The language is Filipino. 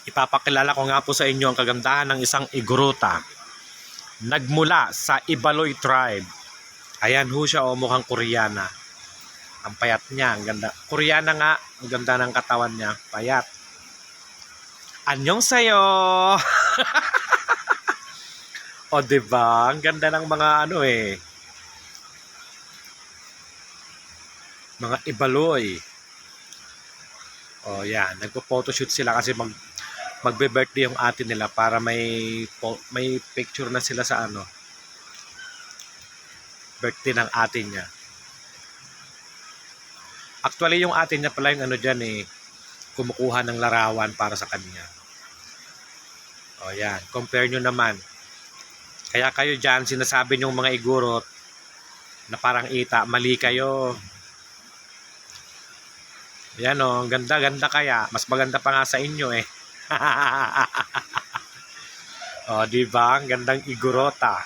Ipapakilala ko nga po sa inyo ang kagandahan ng isang igorota. Nagmula sa Ibaloy tribe. Ayan ho siya, mukhang Koreana. Ang payat niya, ang ganda. Koreana nga, ang ganda ng katawan niya, payat. Anyong sayo. O diba, ang ganda ng mga mga Ibaloy. O yan, nagpo-photoshoot sila kasi magbe-birthday yung ate nila para may picture na sila sa birthday ng ate niya. Actually yung ate niya pala yung diyan kumukuha ng larawan para sa kanya. O yan, compare nyo naman. Kaya kayo dyan, sinasabi nyong mga igurot na parang ita, mali kayo. Yan ang ganda-ganda kaya. Mas maganda pa nga sa inyo O diba? Ang gandang igorota.